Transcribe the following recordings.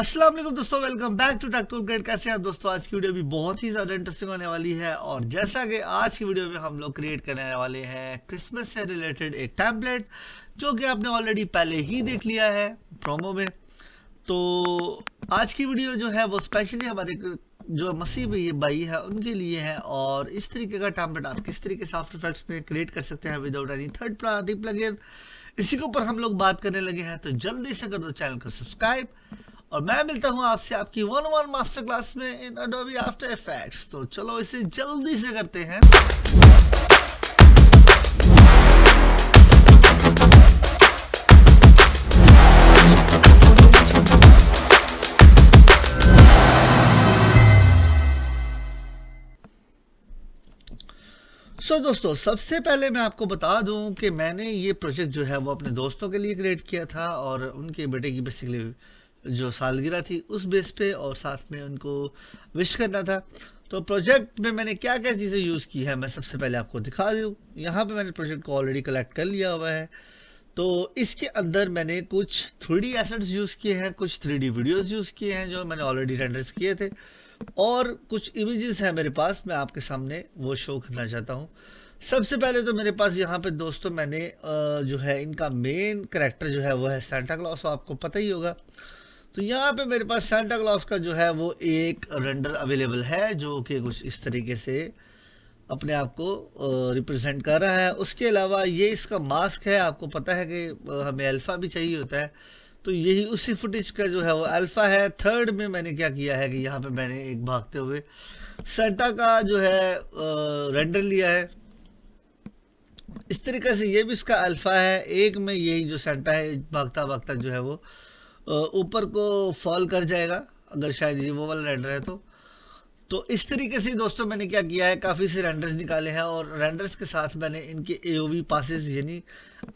अस्सलाम वालेकुम दोस्तों, welcome back to Tech Tool Guide. कैसे हैं आप दोस्तों? आज की वीडियो भी बहुत ही ज़्यादा इंटरेस्टिंग होने वाली है और जैसा कि आज की वीडियो में हम लोग क्रिएट करने वाले हैं क्रिसमस से रिलेटेड एक टेम्पलेट जो कि आपने ऑलरेडी पहले ही देख लिया है प्रोमो में। तो आज की वीडियो जो है वो स्पेशली हमारे जो मसीह भाई है उनके लिए है और इस तरीके का टेम्पलेट आप किस तरीके से आफ्टर इफेक्ट्स में क्रिएट कर सकते हैं without any third party plugin, इसी के ऊपर हम लोग बात करने लगे हैं। तो जल्दी से कर दो चैनल को सब्सक्राइब और मैं मिलता हूं आपसे आपकी 101 मास्टर क्लास में इन एडोबी आफ्टर इफेक्ट्स। तो चलो इसे जल्दी से करते हैं। दोस्तों, सबसे पहले मैं आपको बता दूं कि मैंने ये प्रोजेक्ट जो है वो अपने दोस्तों के लिए क्रिएट किया था और उनके बेटे की बेसिकली जो सालगिरह थी उस बेस पे और साथ में उनको विश करना था। तो प्रोजेक्ट में मैंने क्या क्या चीज़ें यूज़ की है मैं सबसे पहले आपको दिखा दूँ। यहाँ पे मैंने प्रोजेक्ट को ऑलरेडी कलेक्ट कर लिया हुआ है। तो इसके अंदर मैंने कुछ 3D एसेट्स यूज़ किए हैं, कुछ 3D वीडियोज़ यूज़ किए हैं जो मैंने ऑलरेडी रेंडर्स किए थे और कुछ इमेजेस हैं मेरे पास, मैं आपके सामने वो शो करना चाहता हूँ। सबसे पहले तो मेरे पास यहाँ पे दोस्तों मैंने जो है इनका मेन कैरेक्टर जो है वो है सांता क्लॉस, आपको पता ही होगा। तो यहाँ पे मेरे पास सांता क्लॉस का जो है वो एक रेंडर अवेलेबल है जो कि कुछ इस तरीके से अपने आप को रिप्रेजेंट कर रहा है। उसके अलावा ये इसका मास्क है, आपको पता है कि हमें अल्फ़ा भी चाहिए होता है, तो यही उसी फुटेज का जो है वो अल्फ़ा है। थर्ड में मैंने क्या किया है कि यहाँ पे मैंने एक भागते हुए सांता का जो है रेंडर लिया है। इस तरीके से ये भी इसका अल्फ़ा है। एक में यही जो सांता है भागता भागता जो है वो ऊपर को फॉल कर जाएगा अगर शायद ये वो वाला रेंडर है तो इस तरीके से दोस्तों मैंने क्या किया है, काफ़ी से रेंडर्स निकाले हैं और रेंडर्स के साथ मैंने इनके एओवी पासेस यानी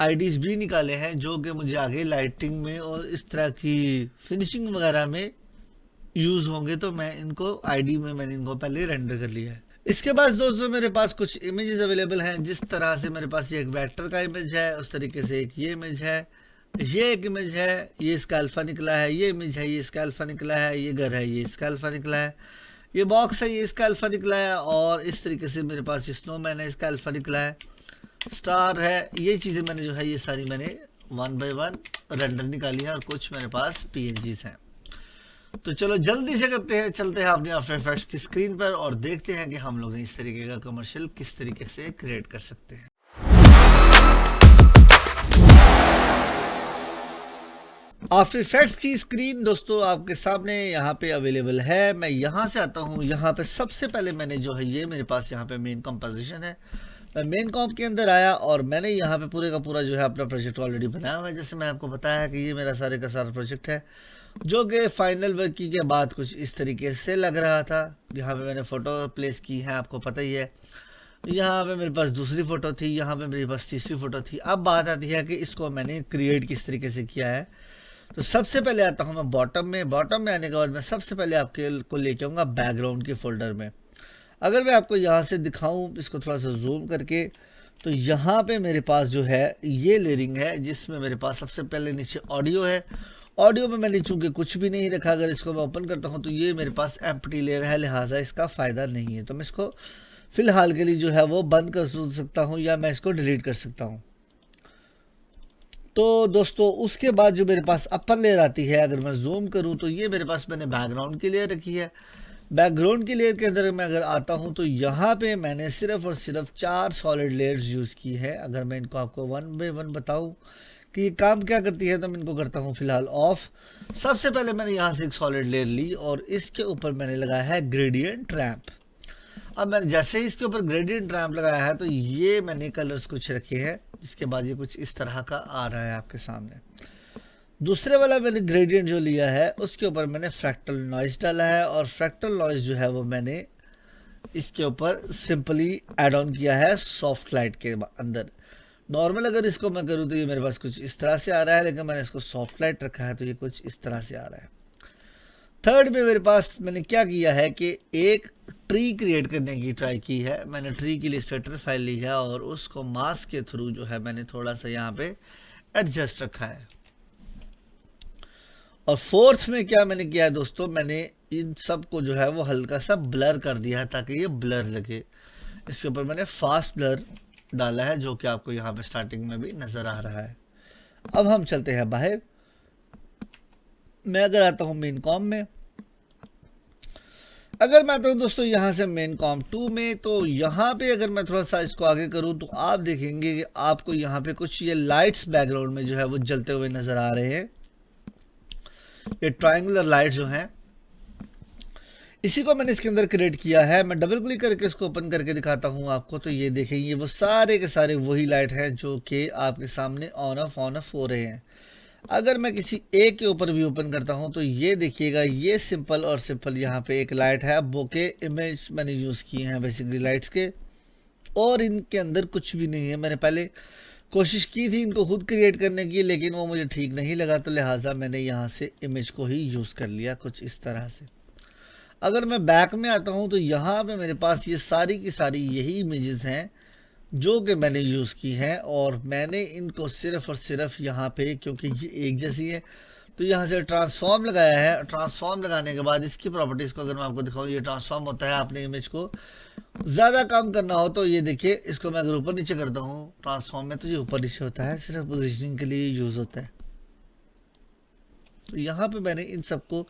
आईडीज भी निकाले हैं जो कि मुझे आगे लाइटिंग में और इस तरह की फिनिशिंग वगैरह में यूज़ होंगे। तो मैं इनको आईडी में मैंने इनको पहले रेंडर कर लिया है। इसके बाद दोस्तों मेरे पास कुछ इमेजेस अवेलेबल हैं। जिस तरह से मेरे पास ये एक वेक्टर का इमेज है उस तरीके से एक ये इमेज है, ये एक इमेज है, ये इसका अल्फ़ा निकला है, ये इमेज है, ये इसका अल्फ़ा निकला है, ये घर है, ये इसका अल्फ़ा निकला है, ये बॉक्स है, ये इसका अल्फ़ा निकला है और इस तरीके से मेरे पास स्नोमैन है, इसका अल्फ़ा निकला है, स्टार है। ये चीज़ें मैंने जो है ये सारी मैंने 1 बाय 1 रेंडर निकाली है और कुछ मेरे पास PNGs हैं। तो चलो जल्दी से करते हैं, चलते हैं अपने आफ्टर इफेक्ट्स की स्क्रीन पर और देखते हैं कि हम लोग इस तरीके का कमर्शियल किस तरीके से क्रिएट कर सकते हैं। आफ्टर इफेक्ट्स की स्क्रीन दोस्तों आपके सामने यहाँ पे अवेलेबल है। मैं यहाँ से आता हूँ, यहाँ पे सबसे पहले मैंने जो है ये मेरे पास यहाँ पे मेन कंपोजिशन है। मैं मेन कॉम्प के अंदर आया और मैंने यहाँ पे पूरे का पूरा जो है अपना प्रोजेक्ट ऑलरेडी बनाया हुआ है। जैसे मैं आपको बताया है कि ये मेरा सारे का सारा प्रोजेक्ट है जो कि फाइनल वर्किंग के बाद कुछ इस तरीके से लग रहा था। यहाँ पे मैंने फ़ोटो प्लेस की है, आपको पता ही है। यहाँ पे मेरे पास दूसरी फ़ोटो थी, यहाँ पे मेरे पास तीसरी फ़ोटो थी। अब बात आती है कि इसको मैंने क्रिएट किस तरीके से किया है। तो सबसे पहले आता हूँ मैं बॉटम में आने के बाद मैं सबसे पहले आपके को लेके आऊँगा बैकग्राउंड के फोल्डर में। अगर मैं आपको यहाँ से दिखाऊँ इसको थोड़ा सा जूम करके, तो यहाँ पे मेरे पास जो है ये लेयरिंग है जिसमें मेरे पास सबसे पहले नीचे ऑडियो है। ऑडियो में मैंने चूँकि कुछ भी नहीं रखा, अगर इसको मैं ओपन करता हूँ तो ये मेरे पास एम्प्टी लेयर है, लिहाजा इसका फ़ायदा नहीं है। तो मैं इसको फ़िलहाल के लिए जो है वो बंद कर सकता हूँ या मैं इसको डिलीट कर सकता हूँ। तो दोस्तों उसके बाद जो मेरे पास अपर लेयर आती है, अगर मैं जूम करूं तो ये मेरे पास मैंने बैकग्राउंड की लेयर रखी है। बैकग्राउंड की लेयर के अंदर मैं अगर आता हूं तो यहाँ पे मैंने सिर्फ और सिर्फ 4 सॉलिड लेयर्स यूज़ की है। अगर मैं इनको आपको 1 बाय 1 बताऊं कि ये काम क्या करती है तो मैं इनको करता हूँ फ़िलहाल ऑफ। सबसे पहले मैंने यहाँ से एक सॉलिड लेयर ली और इसके ऊपर मैंने लगाया है ग्रेडियंट रैम्प। अब मैंने जैसे ही इसके ऊपर ग्रेडियंट रैम्प लगाया है तो ये मैंने कलर्स कुछ रखे हैं, जिसके बाद ये कुछ इस तरह का आ रहा है आपके सामने। दूसरे वाला मैंने ग्रेडियंट जो लिया है उसके ऊपर मैंने फ्रैक्टल नॉइज़ डाला है और फ्रैक्टल नॉइज़ जो है वो मैंने इसके ऊपर सिंपली ऐड ऑन किया है सॉफ्ट लाइट के अंदर। नॉर्मल अगर इसको मैं करूँ तो ये मेरे पास कुछ इस तरह से आ रहा है, लेकिन मैंने इसको सॉफ्ट लाइट रखा है तो ये कुछ इस तरह से आ रहा है। थर्ड में मेरे पास मैंने क्या किया है कि एक ट्री क्रिएट करने की ट्राई की है। मैंने ट्री की इलस्ट्रेटर फाइल ली है और उसको मास्क के थ्रू जो है मैंने थोड़ा सा यहाँ पे एडजस्ट रखा है और फोर्थ में क्या मैंने किया है दोस्तों, मैंने इन सब को जो है वो हल्का सा ब्लर कर दिया है ताकि ये ब्लर लगे। इसके ऊपर मैंने फास्ट ब्लर डाला है जो कि आपको यहाँ पे स्टार्टिंग में भी नज़र आ रहा है। अब हम चलते हैं बाहर। मैं अगर आता हूँ मेन कॉम में, अगर मैं आता हूँ दोस्तों यहाँ से मेन कॉम 2 में, तो यहाँ पे अगर मैं थोड़ा सा इसको आगे करूँ तो आप देखेंगे कि आपको यहाँ पे कुछ ये लाइट्स बैकग्राउंड में जो है वो जलते हुए नज़र आ रहे हैं। ये ट्रायंगुलर लाइट जो हैं, इसी को मैंने इसके अंदर क्रिएट किया है। मैं डबल क्लिक करके इसको ओपन करके दिखाता हूँ आपको, तो ये देखें ये वो सारे के सारे वही लाइट हैं जो कि आपके सामने ऑन ऑफ हो रहे हैं। अगर मैं किसी एक के ऊपर भी ओपन करता हूं तो ये देखिएगा, ये सिंपल और सिंपल यहाँ पे एक लाइट है। बोके इमेज मैंने यूज़ किए हैं बेसिकली लाइट्स के, और इनके अंदर कुछ भी नहीं है। मैंने पहले कोशिश की थी इनको खुद क्रिएट करने की, लेकिन वो मुझे ठीक नहीं लगा, तो लिहाजा मैंने यहाँ से इमेज को ही यूज़ कर लिया कुछ इस तरह से। अगर मैं बैक में आता हूँ तो यहाँ पे मेरे पास ये सारी की सारी यही इमेजेस हैं जो कि मैंने यूज़ की है, और मैंने इनको सिर्फ और सिर्फ यहाँ पे, क्योंकि ये एक जैसी है, तो यहाँ से ट्रांसफॉर्म लगाया है। ट्रांसफॉर्म लगाने के बाद इसकी प्रॉपर्टीज़ को अगर मैं आपको दिखाऊँ, ये ट्रांसफॉर्म होता है। आपने इमेज को ज़्यादा कम करना हो तो ये देखिए, इसको मैं अगर ऊपर नीचे करता हूँ ट्रांसफॉर्म में तो ये ऊपर नीचे होता है, सिर्फ पोजिशनिंग के लिए यूज़ होता है। तो यहाँ पर मैंने इन सबको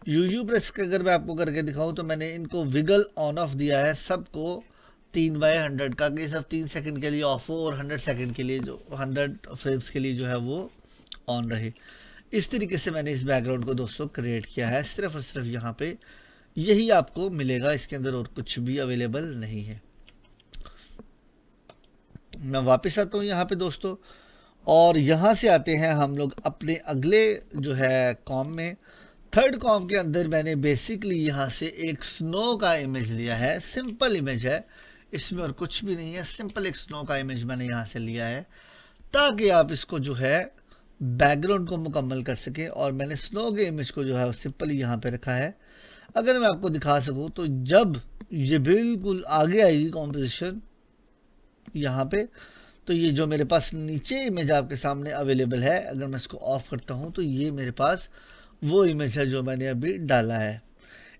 यू प्रेस अगर मैं आपको करके दिखाऊँ तो मैंने इनको विगल ऑन ऑफ दिया है सबको 3/100 का, कि सब 3 सेकंड के लिए ऑफ हो और 100 सेकंड के लिए, जो 100 फ्रेम्स के लिए जो है वो ऑन रहे। इस तरीके से मैंने इस बैकग्राउंड को दोस्तों क्रिएट किया है। सिर्फ और सिर्फ यहाँ पे यही आपको मिलेगा, इसके अंदर और कुछ भी अवेलेबल नहीं है। मैं वापस आता हूँ यहाँ पे दोस्तों, और यहाँ से आते हैं हम लोग अपने अगले जो है कॉम में। थर्ड कॉम के अंदर मैंने बेसिकली यहाँ से एक स्नो का इमेज लिया है। सिंपल इमेज है, इसमें और कुछ भी नहीं है। सिंपल एक स्नो का इमेज मैंने यहाँ से लिया है ताकि आप इसको जो है बैकग्राउंड को मुकम्मल कर सकें, और मैंने स्नो के इमेज को जो है सिंपली यहाँ पे रखा है। अगर मैं आपको दिखा सकूँ तो जब ये बिल्कुल आगे आएगी कॉम्पोजिशन यहाँ पे, तो ये जो मेरे पास नीचे इमेज आपके सामने अवेलेबल है, अगर मैं इसको ऑफ करता हूँ तो ये मेरे पास वो इमेज है जो मैंने अभी डाला है।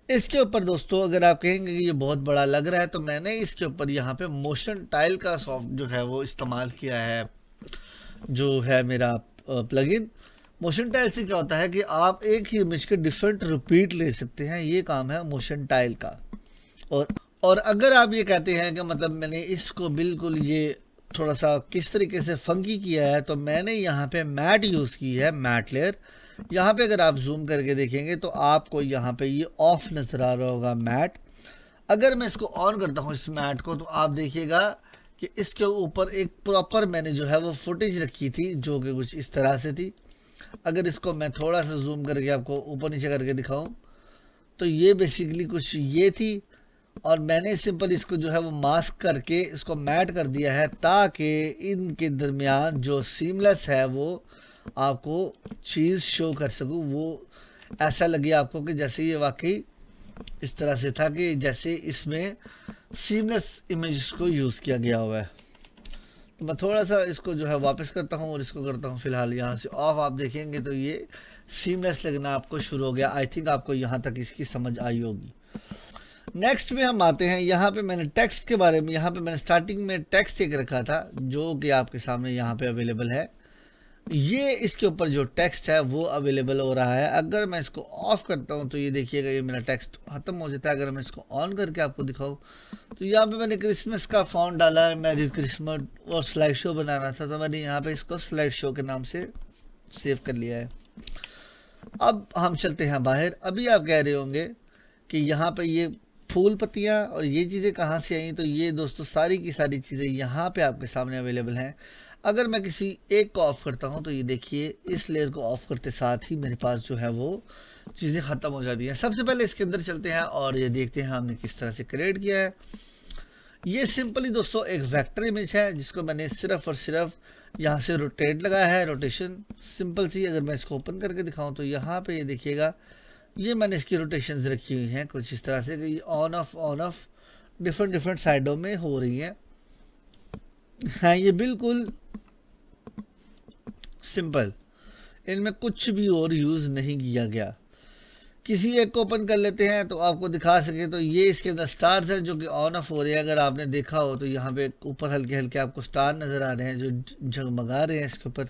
इसके ऊपर दोस्तों अगर आप कहेंगे कि ये बहुत बड़ा लग रहा है, तो मैंने इसके ऊपर यहाँ पे मोशन टाइल का सॉफ्ट जो है वो इस्तेमाल किया है, जो है मेरा प्लगइन। मोशन टाइल से क्या होता है कि आप एक ही इमेज के डिफरेंट रिपीट ले सकते हैं, ये काम है मोशन टाइल का। और अगर आप ये कहते हैं कि मतलब मैंने इसको बिल्कुल ये थोड़ा सा किस तरीके से फंकी किया है, तो मैंने यहाँ पे मैट यूज़ की है, मैट लेयर। यहाँ पे अगर आप जूम करके देखेंगे तो आपको यहाँ पे ये ऑफ नज़र आ रहा होगा मैट। अगर मैं इसको ऑन करता हूँ इस मैट को, तो आप देखिएगा कि इसके ऊपर एक प्रॉपर मैंने जो है वो फुटेज रखी थी जो कि कुछ इस तरह से थी। अगर इसको मैं थोड़ा सा जूम करके आपको ऊपर नीचे करके दिखाऊं तो ये बेसिकली कुछ ये थी, और मैंने सिंपल इसको जो है वो मास्क करके इसको मैट कर दिया है ताकि इनके दरमियान जो सीमलेस है वो आपको चीज़ शो कर सकूँ, वो ऐसा लगे आपको कि जैसे ये वाकई इस तरह से था कि जैसे इसमें सीमलेस इमेज को यूज़ किया गया हुआ है। तो मैं थोड़ा सा इसको जो है वापस करता हूँ और इसको करता हूँ फ़िलहाल यहाँ से ऑफ। आप देखेंगे तो ये सीमलेस लगना आपको शुरू हो गया। आई थिंक आपको यहाँ तक इसकी समझ आई होगी। नेक्स्ट में हम आते हैं, यहाँ पे मैंने टेक्स्ट के बारे में, यहाँ पे मैंने स्टार्टिंग में टेक्स्ट एक रखा था जो कि आपके सामने यहाँ पे अवेलेबल है। ये इसके ऊपर जो टेक्स्ट है वो अवेलेबल हो रहा है। अगर मैं इसको ऑफ करता हूँ तो ये देखिएगा ये मेरा टेक्स्ट ख़त्म हो जाता है। अगर मैं इसको ऑन करके आपको दिखाऊँ तो यहाँ पे मैंने क्रिसमस का फॉन्ट डाला है, मैरी क्रिसमस, और स्लाइड शो बनाना था तो मैंने यहाँ पे इसको स्लाइड शो के नाम से सेव कर लिया है। अब हम चलते हैं बाहर। अभी आप कह रहे होंगे कि यहाँ पे ये फूल पत्तियाँ और ये चीज़ें कहाँ से आई, तो ये दोस्तों सारी की सारी चीज़ें यहाँ पे आपके सामने अवेलेबल हैं। अगर मैं किसी एक को ऑफ़ करता हूँ तो ये देखिए इस लेयर को ऑफ़ करते साथ ही मेरे पास जो है वो चीज़ें ख़त्म हो जाती हैं। सबसे पहले इसके अंदर चलते हैं और ये देखते हैं हमने किस तरह से क्रिएट किया है। ये सिंपली दोस्तों एक वेक्टर इमेज है जिसको मैंने सिर्फ और सिर्फ यहाँ से रोटेट लगाया है, रोटेशन सिंपल सी। अगर मैं इसको ओपन करके दिखाऊँ तो यहाँ पे ये देखिएगा ये मैंने इसकी रोटेशंस रखी हुई हैं कुछ इस तरह से कि ये ऑन ऑफ डिफरेंट साइडों में हो रही हैं। हाँ, ये बिल्कुल सिंपल इनमें कुछ भी और यूज़ नहीं किया गया। किसी एक को ओपन कर लेते हैं तो आपको दिखा सके तो ये इसके अंदर स्टार्स हैं जो कि ऑन ऑफ हो रहे हैं। अगर आपने देखा हो तो यहाँ पे ऊपर हल्के हल्के आपको स्टार नज़र आ रहे हैं जो झगमगा रहे हैं इसके ऊपर।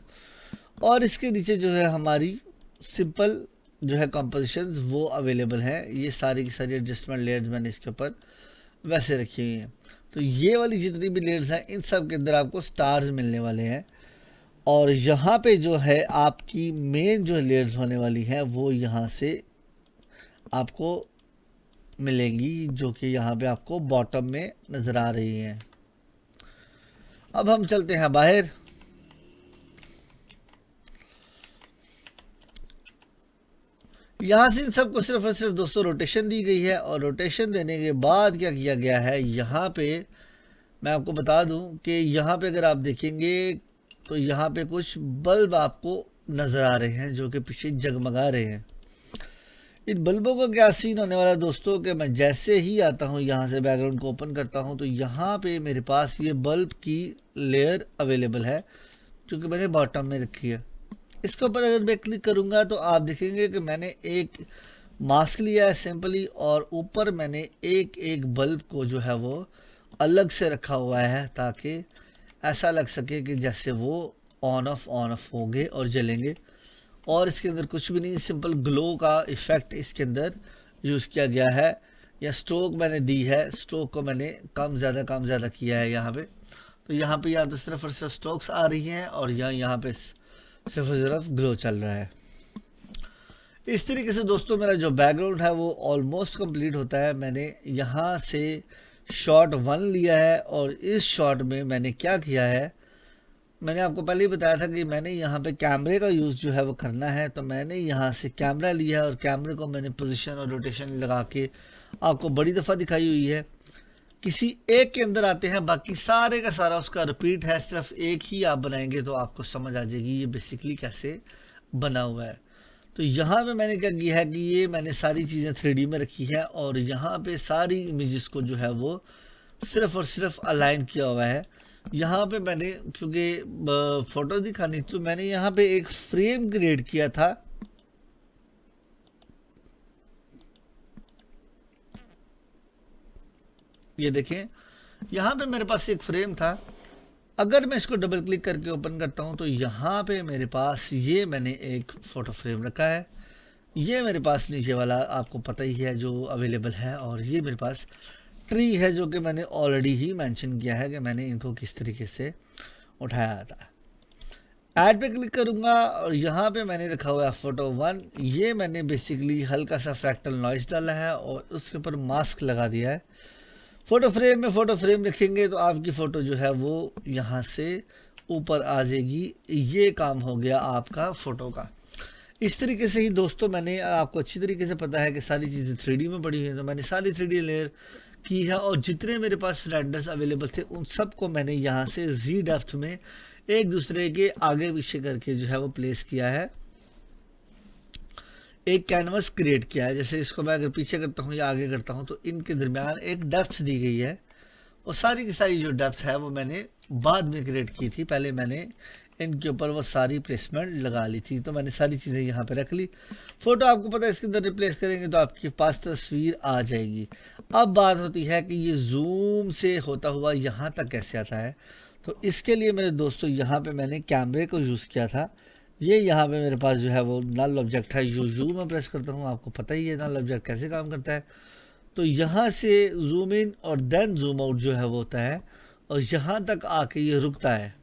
और इसके नीचे जो है हमारी सिंपल जो है कंपोजिशंस वो अवेलेबल है। ये सारी की सारी एडजस्टमेंट लेयर्स मैंने इसके ऊपर वैसे रखी हुई हैं। तो ये वाली जितनी भी लेयर्स हैं इन सब के अंदर आपको स्टार्स मिलने वाले हैं। और यहाँ पे जो है आपकी मेन जो लेयर्स होने वाली हैं वो यहाँ से आपको मिलेंगी, जो कि यहाँ पे आपको बॉटम में नज़र आ रही हैं। अब हम चलते हैं बाहर। यहाँ से इन सबको सिर्फ और सिर्फ दोस्तों रोटेशन दी गई है, और रोटेशन देने के बाद क्या किया गया है, यहाँ पे मैं आपको बता दूं कि यहाँ पे अगर आप देखेंगे तो यहाँ पे कुछ बल्ब आपको नज़र आ रहे हैं जो कि पीछे जगमगा रहे हैं। इन बल्बों का क्या सीन होने वाला है दोस्तों कि मैं जैसे ही आता हूँ यहाँ से बैकग्राउंड को ओपन करता हूँ तो यहाँ पे मेरे पास ये बल्ब की लेयर अवेलेबल है जो कि मैंने बॉटम में रखी है। इसके ऊपर अगर मैं क्लिक करूँगा तो आप देखेंगे कि मैंने एक मास्क लिया है सिंपली, और ऊपर मैंने एक एक बल्ब को जो है वो अलग से रखा हुआ है ताकि ऐसा लग सके कि जैसे वो ऑन ऑफ होंगे और जलेंगे। और इसके अंदर कुछ भी नहीं, सिंपल ग्लो का इफ़ेक्ट इसके अंदर यूज़ किया गया है, या स्ट्रोक मैंने दी है, स्ट्रोक को मैंने कम ज़्यादा किया है यहाँ पे। तो यहाँ पे या तो सिर्फ और सिर्फ स्ट्रोक्स आ रही हैं और यहाँ पे सिर्फ और सिर्फ ग्लो चल रहा है। इस तरीके से दोस्तों मेरा जो बैकग्राउंड है वो ऑलमोस्ट कंप्लीट होता है। मैंने यहाँ से शॉट 1 लिया है, और इस शॉट में मैंने क्या किया है, मैंने आपको पहले ही बताया था कि मैंने यहाँ पे कैमरे का यूज़ जो है वो करना है। तो मैंने यहाँ से कैमरा लिया है और कैमरे को मैंने पोजीशन और रोटेशन लगा के आपको बड़ी दफ़ा दिखाई हुई है। किसी एक के अंदर आते हैं, बाकी सारे का सारा उसका रिपीट है, सिर्फ एक ही आप बनाएंगे तो आपको समझ आ जाएगी ये बेसिकली कैसे बना हुआ है। तो यहाँ पे मैंने क्या किया है कि ये मैंने सारी चीज़ें 3D में रखी है, और यहाँ पे सारी इमेजेस को जो है वो सिर्फ और सिर्फ अलाइन किया हुआ है। यहाँ पे मैंने क्योंकि फ़ोटो दिखानी तो मैंने यहाँ पे एक फ्रेम क्रिएट किया था। ये देखें, यहाँ पे मेरे पास एक फ्रेम था। अगर मैं इसको डबल क्लिक करके ओपन करता हूँ तो यहाँ पे मेरे पास ये मैंने एक फ़ोटो फ्रेम रखा है। ये मेरे पास नीचे वाला आपको पता ही है जो अवेलेबल है, और ये मेरे पास ट्री है जो कि मैंने ऑलरेडी ही मेंशन किया है कि मैंने इनको किस तरीके से उठाया था। ऐड पे क्लिक करूँगा और यहाँ पे मैंने रखा हुआ है फ़ोटो 1। ये मैंने बेसिकली हल्का सा फ्रैक्टल नॉइज़ डाला है और उसके ऊपर मास्क लगा दिया है। फ़ोटो फ्रेम में फ़ोटो फ्रेम रखेंगे तो आपकी फ़ोटो जो है वो यहाँ से ऊपर आ जाएगी। ये काम हो गया आपका फ़ोटो का। इस तरीके से ही दोस्तों मैंने आपको अच्छी तरीके से पता है कि सारी चीज़ें 3D में पड़ी हुई हैं, तो मैंने सारी 3D लेयर की है, और जितने मेरे पास रेंडर्स अवेलेबल थे उन सब को मैंने यहाँ से जी डेप्थ में एक दूसरे के आगे पीछे करके जो है वो प्लेस किया है, एक कैनवस क्रिएट किया है। जैसे इसको मैं अगर पीछे करता हूँ या आगे करता हूँ तो इनके दरमियान एक डेप्थ दी गई है, और सारी की सारी जो डेप्थ है वो मैंने बाद में क्रिएट की थी। पहले मैंने इनके ऊपर वो सारी प्लेसमेंट लगा ली थी। तो मैंने सारी चीज़ें यहाँ पे रख ली। फ़ोटो आपको पता है इसके अंदर रिप्लेस करेंगे तो आपके पास तस्वीर आ जाएगी। अब बात होती है कि ये जूम से होता हुआ यहाँ तक कैसे आता है। तो इसके लिए मेरे दोस्तों यहाँ पे मैंने कैमरे को यूज़ किया था। ये यहाँ पे मेरे पास जो है वो नल ऑब्जेक्ट है, यू मैं प्रेस करता हूँ, आपको पता ही है नल ऑब्जेक्ट कैसे काम करता है। तो यहाँ से जूम इन और देन जूम आउट जो है वो होता है, और यहाँ तक आके ये रुकता है,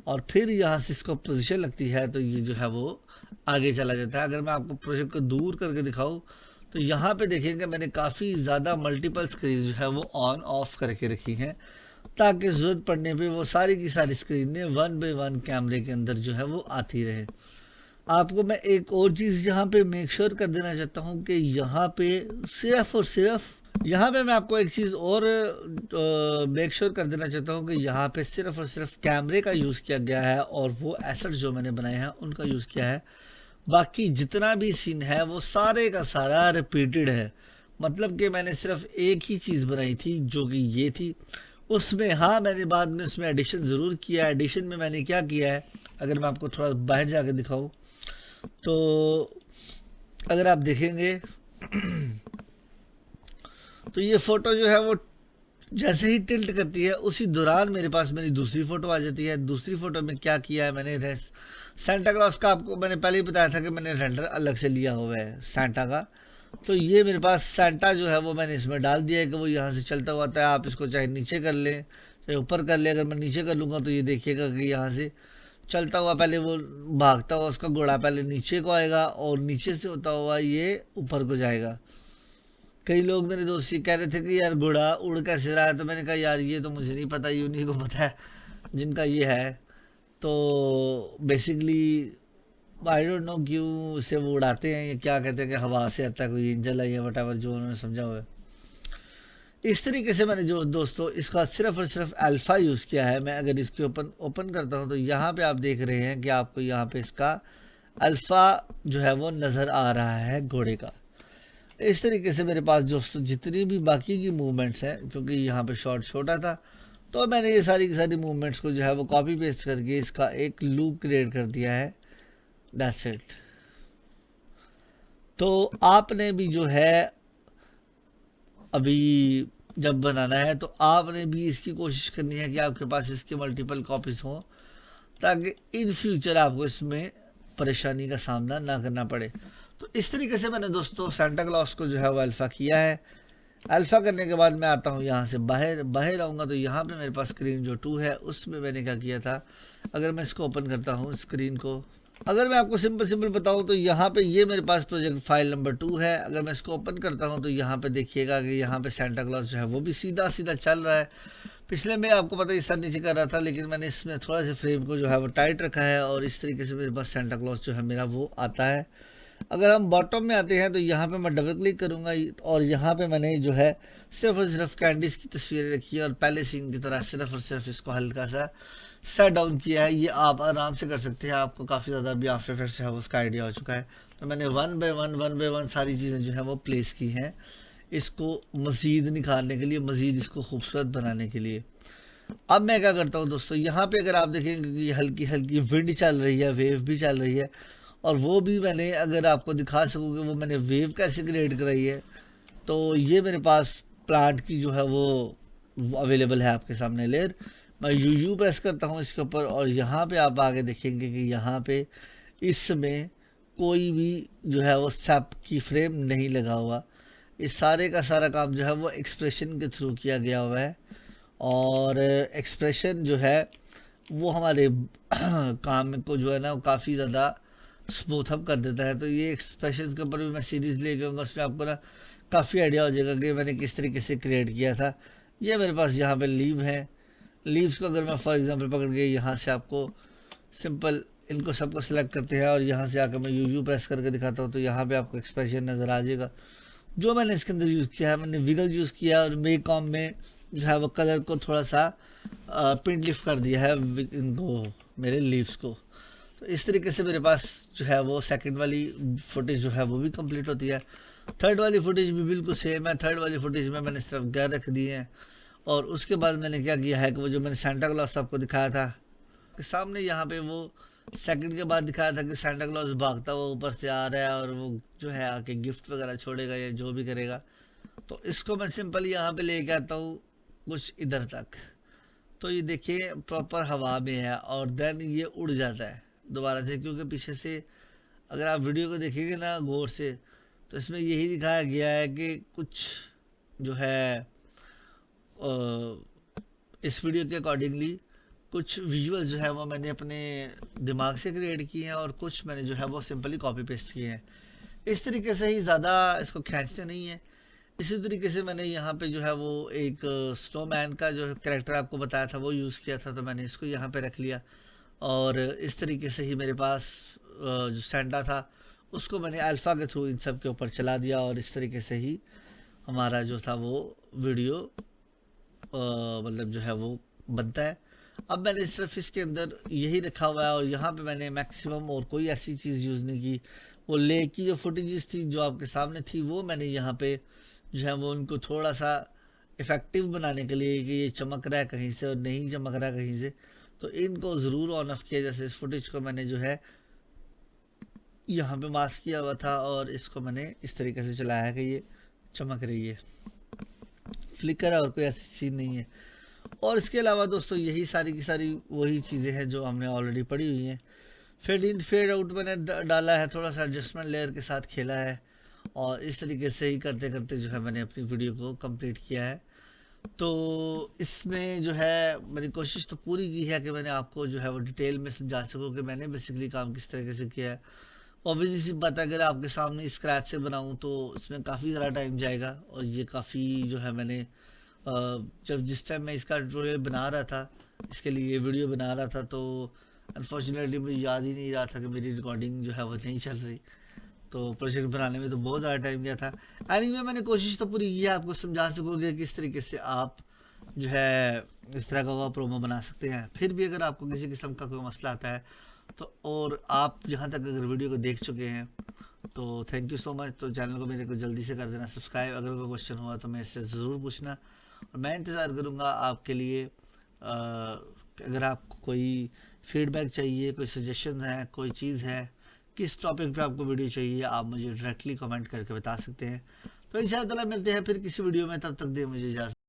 और फिर यहाँ से इसको पोजीशन लगती है तो ये जो है वो आगे चला जाता है। अगर मैं आपको प्रोजेक्ट को दूर करके दिखाऊं तो यहाँ पे देखेंगे मैंने काफ़ी ज़्यादा मल्टीपल स्क्रीन जो है वो ऑन ऑफ करके रखी हैं, ताकि ज़रूरत पड़ने पे वो सारी की सारी स्क्रीनें 1 बाय 1 कैमरे के अंदर जो है वो आती रहे। आपको मैं एक और चीज़ यहाँ पे मेक श्योर कर देना चाहता हूँ कि यहाँ पे सिर्फ और सिर्फ यहाँ पे मैं आपको एक चीज़ और मेक श्योर कर देना चाहता हूँ कि यहाँ पे सिर्फ और सिर्फ कैमरे का यूज़ किया गया है, और वो एसेट्स जो मैंने बनाए हैं उनका यूज़ किया है। बाकी जितना भी सीन है वो सारे का सारा रिपीटेड है। मतलब कि मैंने सिर्फ एक ही चीज़ बनाई थी जो कि ये थी। उसमें हाँ मैंने बाद में उसमें एडिशन ज़रूर किया है। एडिशन में मैंने क्या किया है, अगर मैं आपको थोड़ा बाहर जाकर दिखाऊँ तो अगर आप देखेंगे तो ये फ़ोटो जो है वो जैसे ही टिल्ट करती है उसी दौरान मेरे पास मेरी दूसरी फ़ोटो आ जाती है। दूसरी फ़ोटो में क्या किया है मैंने, सेंटा क्लॉज का आपको मैंने पहले ही बताया था कि मैंने रेंडर अलग से लिया हुआ है सेंटा का। तो ये मेरे पास सेंटा जो है वो मैंने इसमें डाल दिया है कि वो यहाँ से चलता हुआ आता है। आप इसको चाहे नीचे कर लें चाहे ऊपर कर लें। अगर मैं नीचे कर लूँगा तो ये देखिएगा कि यहाँ से चलता हुआ पहले वो भागता हुआ उसका घोड़ा पहले नीचे को आएगा और नीचे से होता हुआ ये ऊपर को जाएगा। कई लोग मेरे दोस्त ये कह रहे थे कि यार घोड़ा उड़ कैसे रहा है, तो मैंने कहा यार ये तो मुझे नहीं पता, ये उन्हीं को पता है जिनका ये है। तो बेसिकली आई डोंट नो क्यों इसे वो उड़ाते हैं, ये क्या कहते हैं कि हवा से आता है, कोई इंजन है या वटावर जो उन्होंने समझा हुआ है। इस तरीके से मैंने जो दोस्तों इसका सिर्फ और सिर्फ अल्फ़ा यूज़ किया है। मैं अगर इसके ओपन ओपन करता हूँ तो यहाँ पे आप देख रहे हैं कि आपको यहाँ पे इसका अल्फ़ा जो है वो नज़र आ रहा है घोड़े का। इस तरीके से मेरे पास दोस्तों जितनी भी बाकी की मूवमेंट्स हैं, क्योंकि यहाँ पे शॉट छोटा था तो मैंने ये सारी की सारी मूवमेंट्स को जो है वो कॉपी पेस्ट करके इसका एक लूप क्रिएट कर दिया है। That's it. तो आपने भी जो है अभी जब बनाना है तो आपने भी इसकी कोशिश करनी है कि आपके पास इसकी मल्टीपल कॉपीज हों, ताकि इन फ्यूचर आपको इसमें परेशानी का सामना ना करना पड़े। तो इस तरीके से मैंने दोस्तों सेंटा क्लॉज को जो है वो अल्फ़ा किया है। अल्फ़ा करने के बाद मैं आता हूँ यहाँ से बाहर बाहर आऊँगा तो यहाँ पे मेरे पास स्क्रीन जो 2 है उसमें मैंने क्या किया था। अगर मैं इसको ओपन करता हूँ स्क्रीन को, अगर मैं आपको सिंपल बताऊँ तो यहाँ पे ये मेरे पास प्रोजेक्ट फाइल नंबर 2 है। अगर मैं इसको ओपन करता हूँ तो यहाँ पे देखिएगा कि यहाँ पे सेंटा क्लॉज जो है वो भी सीधा सीधा चल रहा है। पिछले में आपको पता है इस तरह नीचे कर रहा था, लेकिन मैंने इसमें थोड़ा सा फ्रेम को जो है वो टाइट रखा है और इस तरीके से मेरे पास सेंटा क्लॉज जो है मेरा वो आता है। अगर हम बॉटम में आते हैं तो यहाँ पे मैं डबल क्लिक करूँगा और यहाँ पे मैंने जो है सिर्फ और सिर्फ कैंडीज की तस्वीरें रखी है और पहले सीन की तरह सिर्फ और सिर्फ इसको हल्का सा सेट डाउन किया है। ये आप आराम से कर सकते हैं, आपको काफ़ी ज़्यादा भी आफ्टर इफेक्ट्स से है उसका आइडिया हो चुका है। तो मैंने वन बाय वन सारी चीज़ें जो है वो प्लेस की हैं इसको मज़ीद निखारने के लिए, मज़ीद इसको खूबसूरत बनाने के लिए। अब मैं क्या करता हूँ दोस्तों, यहाँ पे अगर आप देखेंगे कि हल्की हल्की विंड चल रही है, वेव भी चल रही है, और वो भी मैंने अगर आपको दिखा सकूँ कि वो मैंने वेव कैसे क्रिएट कराई है। तो ये मेरे पास प्लांट की जो है वो अवेलेबल है आपके सामने लेयर। मैं यू प्रेस करता हूँ इसके ऊपर और यहाँ पे आप आगे देखेंगे कि यहाँ पे इसमें कोई भी जो है वो सैप की फ्रेम नहीं लगा हुआ। इस सारे का सारा काम जो है वो एक्सप्रेशन के थ्रू किया गया हुआ है और एक्सप्रेशन जो है वो हमारे काम को जो है ना काफ़ी ज़्यादा स्मूथ अप कर देता है। तो ये एक्सप्रेशन के ऊपर भी मैं सीरीज़ ले गया, उसमें आपको ना काफ़ी आइडिया हो जाएगा कि मैंने किस तरीके से क्रिएट किया था। ये मेरे पास यहाँ पे लीव है, लीव्स को अगर मैं फॉर एग्जांपल पकड़ के यहाँ से आपको सिंपल इनको सबको सिलेक्ट करते हैं और यहाँ से आकर मैं यू प्रेस करके दिखाता हूँ तो यहाँ पे आपको एक्सप्रेशन नज़र आ जाएगा। जो मैंने इसके अंदर यूज़ किया है, मैंने विगल यूज़ किया और मेक कॉम में जो है वो कलर को थोड़ा सा प्रिंट लिफ्ट कर दिया है इनको मेरे लीव्स को। तो इस तरीके से मेरे पास जो है वो सेकंड वाली फुटेज जो है वो भी कंप्लीट होती है। थर्ड वाली फुटेज भी बिल्कुल सेम है। थर्ड वाली फुटेज में मैंने सिर्फ गैर रख दिए हैं और उसके बाद मैंने क्या किया है कि वो जो मैंने सेंटा क्लॉज आपको दिखाया था कि सामने यहाँ पे वो सेकंड के बाद दिखाया था कि सेंटा क्लॉज भागता हुआ ऊपर से आ रहा है और वो जो है आके गिफ्ट वगैरह छोड़ेगा या जो भी करेगा। तो इसको मैं सिंपल यहाँ पे लेके आता हूँ कुछ इधर तक, तो ये देखिए प्रॉपर हवा में है और देन ये उड़ जाता है दोबारा से, क्योंकि पीछे से अगर आप वीडियो को देखेंगे ना गौर से तो इसमें यही दिखाया गया है कि कुछ जो है इस वीडियो के अकॉर्डिंगली कुछ विजुअल जो है वो मैंने अपने दिमाग से क्रिएट किए हैं और कुछ मैंने जो है वो सिंपली कॉपी पेस्ट किए हैं। इस तरीके से ही ज़्यादा इसको खींचते नहीं है। इसी तरीके से मैंने यहाँ पे जो है वो एक स्नोमैन का जो कैरेक्टर आपको बताया था वो यूज़ किया था, तो मैंने इसको यहाँ पे रख लिया और इस तरीके से ही मेरे पास जो सेंटा था उसको मैंने अल्फ़ा के थ्रू इन सब के ऊपर चला दिया और इस तरीके से ही हमारा जो था वो वीडियो मतलब जो है वो बनता है। अब मैंने सिर्फ इसके अंदर यही रखा हुआ है और यहाँ पे मैंने मैक्सिमम और कोई ऐसी चीज़ यूज़ नहीं की। वो लेक की जो फुटेजेस थी जो आपके सामने थी वो मैंने यहाँ पे जो है वो उनको थोड़ा सा इफ़ेक्टिव बनाने के लिए कि ये चमक रहा है कहीं से और नहीं चमक रहा है कहीं से, तो इनको ज़रूर ऑन ऑफ किया। जैसे इस फुटेज को मैंने जो है यहाँ पे मास्क किया हुआ था और इसको मैंने इस तरीके से चलाया है कि ये चमक रही है, फ्लिकर है और कोई ऐसी चीज़ नहीं है। और इसके अलावा दोस्तों यही सारी की सारी वही चीज़ें हैं जो हमने ऑलरेडी पढ़ी हुई हैं। फेड इन फेड आउट मैंने डाला है, थोड़ा सा एडजस्टमेंट लेयर के साथ खेला है और इस तरीके से ही करते करते जो है मैंने अपनी वीडियो को कंप्लीट किया है। तो इसमें जो है मैंने कोशिश तो पूरी की है कि मैंने आपको जो है वो डिटेल में समझा सकूँ कि मैंने बेसिकली काम किस तरीके से किया है। ऑब्वियसली सी बात है, अगर आपके सामने स्क्रैच से बनाऊँ तो इसमें काफ़ी ज़्यादा टाइम जाएगा और ये काफ़ी जो है मैंने जब जिस टाइम मैं इसका ट्यूटोरियल बना रहा था, इसके लिए वीडियो बना रहा था, तो अनफॉर्चुनेटली मुझे याद ही नहीं रहा था कि मेरी रिकॉर्डिंग जो है वो नहीं चल रही। तो प्रोजेक्ट बनाने में तो बहुत ज़्यादा टाइम गया था। एनीवे मैंने कोशिश तो पूरी की है आपको समझा सकोगे किस तरीके से आप जो है इस तरह का प्रोमो बना सकते हैं। फिर भी अगर आपको किसी किस्म का कोई मसला आता है तो, और आप जहाँ तक अगर वीडियो को देख चुके हैं तो थैंक यू सो मच। तो चैनल को मेरे को जल्दी से कर देना सब्सक्राइब। अगर कोई क्वेश्चन हुआ तो मेरे से ज़रूर पूछना और मैं इंतज़ार करूँगा आपके लिए। अगर आपको कोई फीडबैक चाहिए, कोई सजेशन है, कोई चीज़ है, किस टॉपिक पे आपको वीडियो चाहिए, आप मुझे डायरेक्टली कमेंट करके बता सकते हैं। तो इंशाअल्लाह मिलते हैं फिर किसी वीडियो में, तब तक दे मुझे इजाज़त।